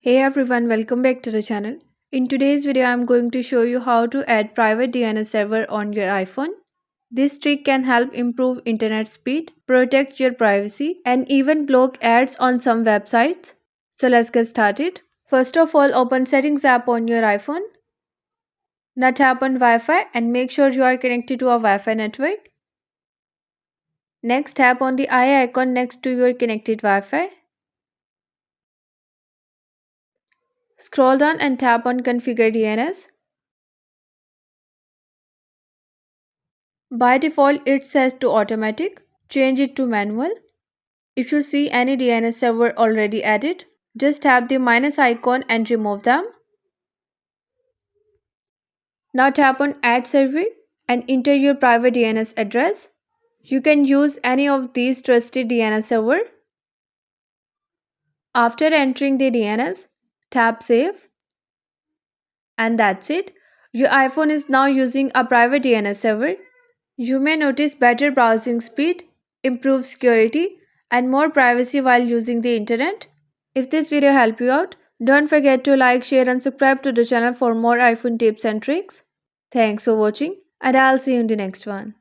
Hey everyone, welcome back to the channel. In today's video, I'm going to show you how to add private DNS server on your iPhone. This trick can help improve internet speed, protect your privacy, and even block ads on some websites. So let's get started. First of all, open Settings app on your iPhone. Now tap on Wi-Fi and make sure you are connected to a Wi-Fi network. Next, tap on the eye icon next to your connected Wi-Fi. Scroll down and tap on Configure DNS. By default, it says to automatic. Change it to manual. If you see any DNS server already added, just tap the minus icon and remove them. Now tap on Add Server and enter your private DNS address. You can use any of these trusted DNS server. After entering the DNS, tap Save. And that's it. Your iPhone is now using a private DNS server. You may notice better browsing speed, improved security, and more privacy while using the internet. If this video helped you out, don't forget to like, share, and subscribe to the channel for more iPhone tips and tricks. Thanks for watching, and I'll see you in the next one.